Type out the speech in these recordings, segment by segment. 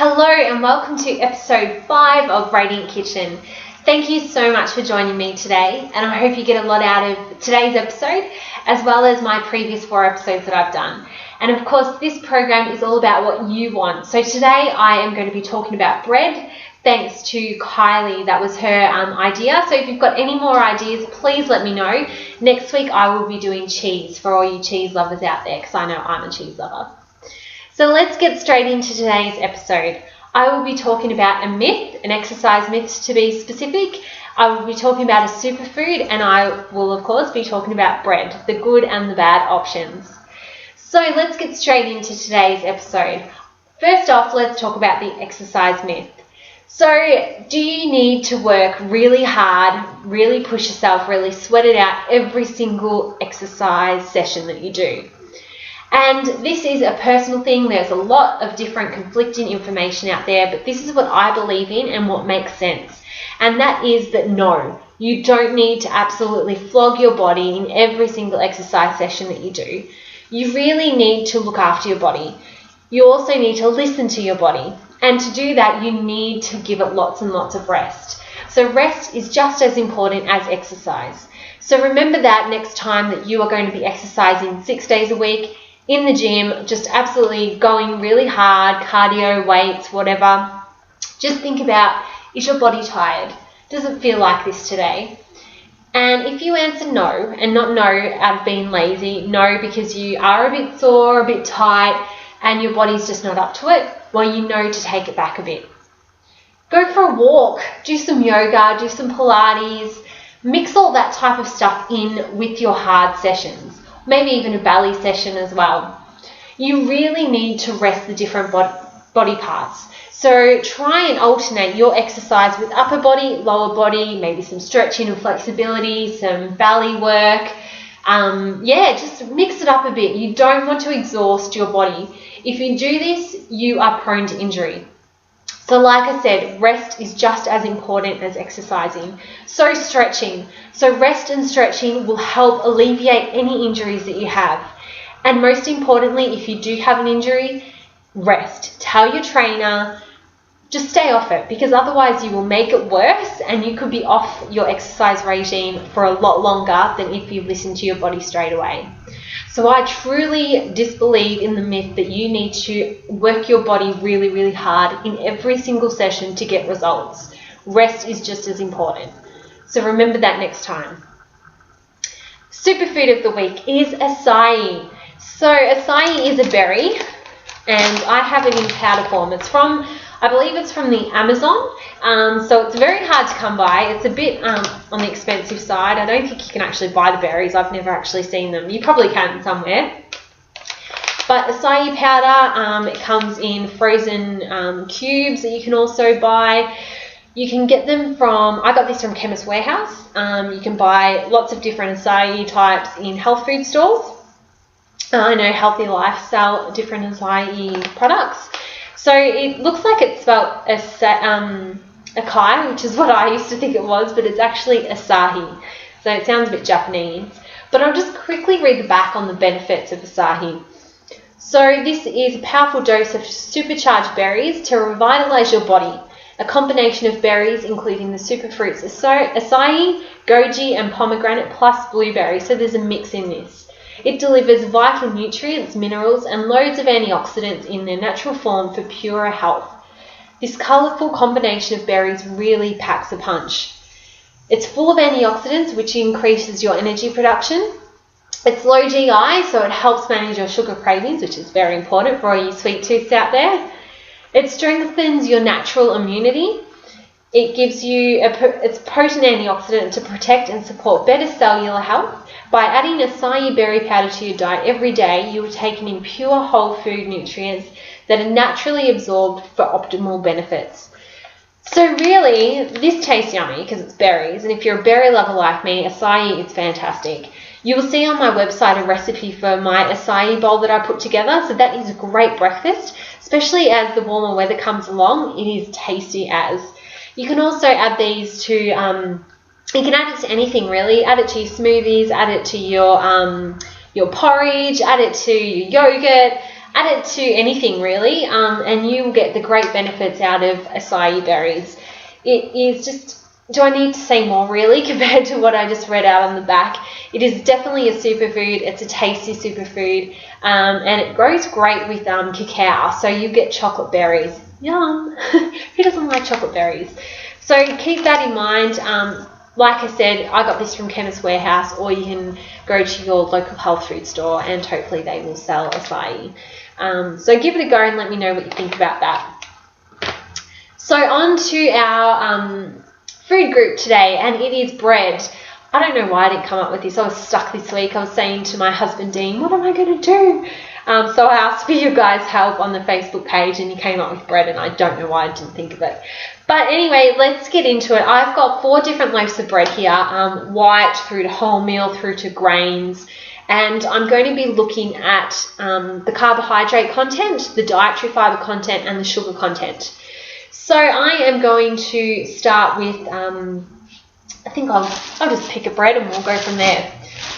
Hello and welcome to episode 5 of Radiant Kitchen. Thank you so much for joining me today, and I hope you get a lot out of today's episode as well as my previous 4 episodes that I've done. And of course, this program is all about what you want. So today I am going to be talking about bread, thanks to Kylie. That was her idea. So if you've got any more ideas, please let me know. Next week I will be doing cheese for all you cheese lovers out there, because I know I'm a cheese lover. So let's get straight into today's episode. I will be talking about a myth, an exercise myth to be specific. I will be talking about a superfood, and I will of course be talking about bread, the good and the bad options. So let's get straight into today's episode. First off, let's talk about the exercise myth. So do you need to work really hard, really push yourself, really sweat it out every single exercise session that you do? And this is a personal thing. There's a lot of different conflicting information out there, but this is what I believe in and what makes sense. And that is that no, you don't need to absolutely flog your body in every single exercise session that you do. You really need to look after your body. You also need to listen to your body. And to do that, you need to give it lots and lots of rest. So rest is just as important as exercise. So remember that next time that you are going to be exercising 6 days a week, in the gym, just absolutely going really hard, cardio, weights, whatever. Just think about, is your body tired? Does it feel like this today? And if you answer no, and not no out of being lazy, no because you are a bit sore, a bit tight, and your body's just not up to it, well, you know to take it back a bit. Go for a walk, do some yoga, do some Pilates, mix all that type of stuff in with your hard sessions. Maybe even a belly session as well. You really need to rest the different body parts. So try and alternate your exercise with upper body, lower body, maybe some stretching and flexibility, some belly work. Just mix it up a bit. You don't want to exhaust your body. If you do this, you are prone to injury. So like I said, rest is just as important as exercising. So stretching. So rest and stretching will help alleviate any injuries that you have. And most importantly, if you do have an injury, rest. Tell your trainer, just stay off it, because otherwise you will make it worse and you could be off your exercise regime for a lot longer than if you listen to your body straight away. So I truly disbelieve in the myth that you need to work your body really, really hard in every single session to get results. Rest is just as important. So remember that next time. Superfood of the week is acai. So acai is a berry, and I have it in powder form. I believe it's from the Amazon, so it's very hard to come by. It's a bit on the expensive side. I don't think you can actually buy the berries. I've never actually seen them. You probably can somewhere. But acai powder, it comes in frozen cubes that you can also buy. You can get them I got this from Chemist Warehouse. You can buy lots of different acai types in health food stores. I know Healthy Life sell different acai products. So it looks like it's spelled acai, which is what I used to think it was, but it's actually asahi. So it sounds a bit Japanese. But I'll just quickly read the back on the benefits of asahi. So this is a powerful dose of supercharged berries to revitalize your body. A combination of berries, including the superfruits acai, goji, and pomegranate, plus blueberry. So there's a mix in this. It delivers vital nutrients, minerals, and loads of antioxidants in their natural form for purer health. This colourful combination of berries really packs a punch. It's full of antioxidants, which increases your energy production. It's low GI, so it helps manage your sugar cravings, which is very important for all you sweet tooths out there. It strengthens your natural immunity. It gives you it's potent antioxidant to protect and support better cellular health. By adding acai berry powder to your diet every day, you are taking in pure whole food nutrients that are naturally absorbed for optimal benefits. So really, this tastes yummy because it's berries, and if you're a berry lover like me, acai is fantastic. You will see on my website a recipe for my acai bowl that I put together, so that is a great breakfast, especially as the warmer weather comes along. It is tasty as. You can also add these to, you can add it to anything really. Add it to your smoothies, add it to your porridge, add it to your yogurt. add it to anything really, and you will get the great benefits out of acai berries. It is just, do I need to say more really compared to what I just read out on the back? It is definitely a superfood. It's a tasty superfood, and it grows great with cacao. So you get chocolate berries. Yum! Who doesn't like chocolate berries? So keep that in mind. Like I said, I got this from Chemist Warehouse, or you can go to your local health food store and hopefully they will sell acai. So give it a go and let me know what you think about that. So on to our food group today, and it is bread. I don't know why I didn't come up with this. I was stuck this week. I was saying to my husband, Dean, what am I going to do? So I asked for you guys' help on the Facebook page, and he came up with bread, and I don't know why I didn't think of it. But anyway, let's get into it. I've got 4 different loaves of bread here, white through to wholemeal through to grains. And I'm going to be looking at the carbohydrate content, the dietary fiber content, and the sugar content. So I am going to start with, I think I'll just pick a bread and we'll go from there.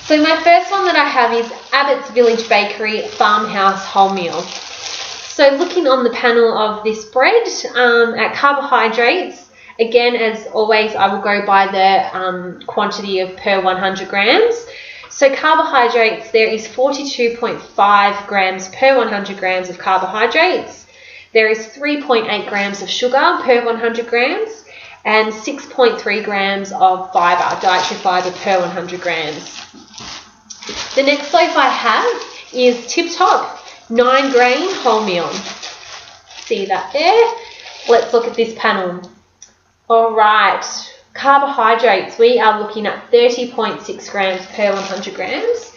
So my first one that I have is Abbott's Village Bakery Farmhouse Wholemeal. So looking on the panel of this bread, at carbohydrates, again, as always, I will go by the quantity of per 100 grams. So carbohydrates, there is 42.5 grams per 100 grams of carbohydrates. There is 3.8 grams of sugar per 100 grams and 6.3 grams of fibre, dietary fibre per 100 grams. The next loaf I have is Tip Top 9 grain wholemeal. See that there? Let's look at this panel. All right, carbohydrates, we are looking at 30.6 grams per 100 grams.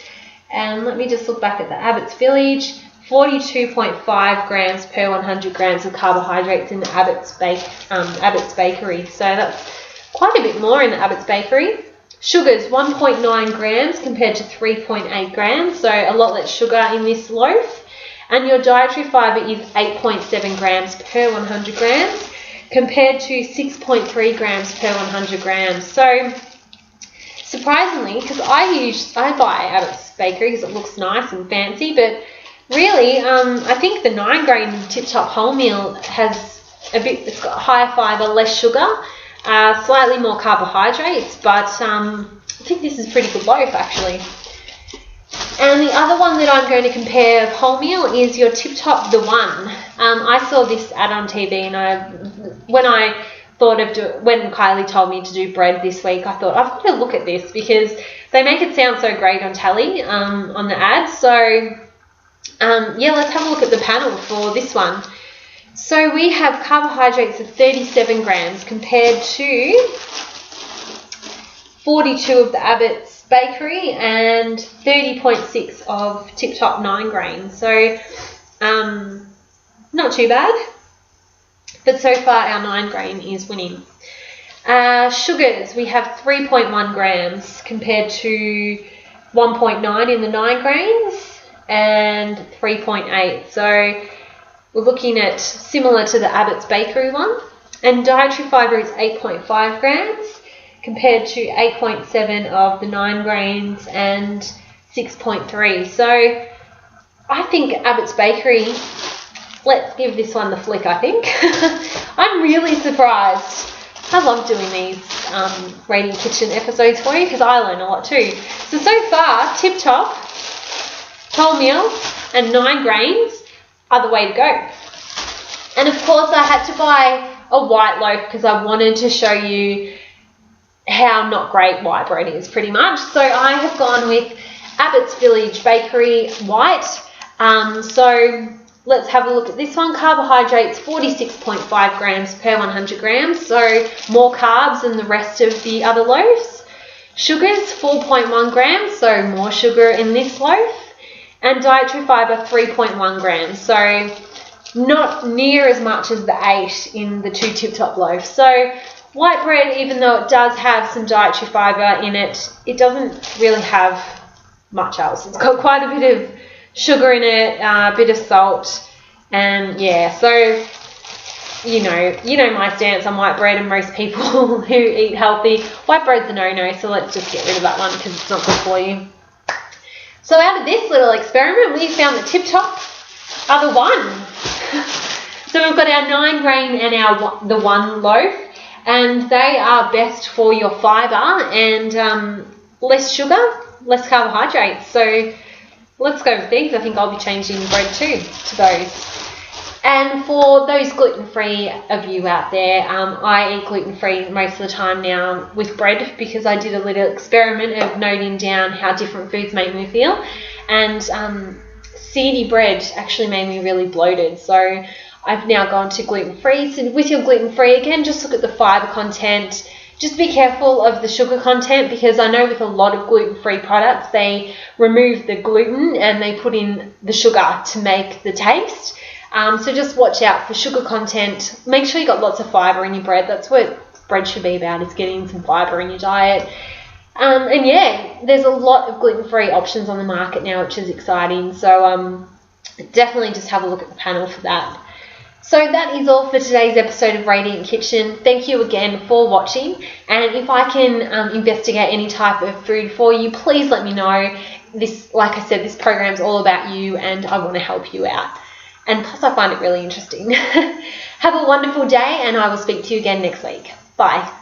And let me just look back at the Abbott's Village. 42.5 grams per 100 grams of carbohydrates in the Abbott's Bakery. So that's quite a bit more in the Abbott's Bakery. Sugars, 1.9 grams compared to 3.8 grams, so a lot less sugar in this loaf. And your dietary fibre is 8.7 grams per 100 grams compared to 6.3 grams per 100 grams. So surprisingly, because I buy Abbott's Bakery because it looks nice and fancy, but really, I think the 9 grain Tip Top wholemeal has it's got higher fibre, less sugar, slightly more carbohydrates, but I think this is a pretty good loaf actually. And the other one that I'm going to compare of wholemeal is your Tip Top The One. I saw this ad on TV, and when Kylie told me to do bread this week, I thought I've got to look at this because they make it sound so great on telly, on the ad. So yeah, let's have a look at the panel for this one. So we have carbohydrates of 37 grams compared to 42 of the Abbott's Bakery and 30.6 of Tip Top 9 grain. So not too bad, but so far our 9 grain is winning. Sugars, we have 3.1 grams compared to 1.9 in the 9 grains and 3.8. So we're looking at similar to the Abbott's Bakery one. And dietary fibre is 8.5 grams compared to 8.7 of the 9 grains and 6.3. So I think Abbott's Bakery, let's give this one the flick, I think. I'm really surprised. I love doing these Radiant Kitchen episodes for you because I learn a lot too. So far, Tip Top, wholemeal and 9 grains are the way to go. And of course I had to buy a white loaf because I wanted to show you how not great white bread is pretty much. So I have gone with Abbott's Village Bakery white. So let's have a look at this one. Carbohydrates, 46.5 grams per 100 grams, so more carbs than the rest of the other loaves. Sugars, 4.1 grams, so more sugar in this loaf. And dietary fibre, 3.1 grams, so not near as much as the 8 in the 2 Tip Top loaves. So white bread, even though it does have some dietary fibre in it, it doesn't really have much else. It's got quite a bit of sugar in it, a bit of salt, and yeah, so you know my stance on white bread, and most people who eat healthy, white bread's a no-no, so let's just get rid of that one because it's not good for you. So out of this little experiment, we found that Tip Top are the one. So we've got our 9 grain and the 1 loaf, and they are best for your fibre and less sugar, less carbohydrates. So let's go with these. I think I'll be changing bread too to those. And for those gluten-free of you out there, I eat gluten-free most of the time now with bread, because I did a little experiment of noting down how different foods make me feel, and seedy bread actually made me really bloated. So I've now gone to gluten-free. So with your gluten-free, again, just look at the fibre content. Just be careful of the sugar content, because I know with a lot of gluten-free products, they remove the gluten and they put in the sugar to make the taste. So just watch out for sugar content. Make sure you got lots of fibre in your bread. That's what bread should be about, is getting some fibre in your diet. And yeah, there's a lot of gluten-free options on the market now, which is exciting. So definitely just have a look at the panel for that. So that is all for today's episode of Radiant Kitchen. Thank you again for watching. And if I can investigate any type of food for you, please let me know. This, like I said, this program's all about you, and I want to help you out. And plus, I find it really interesting. Have a wonderful day, and I will speak to you again next week. Bye.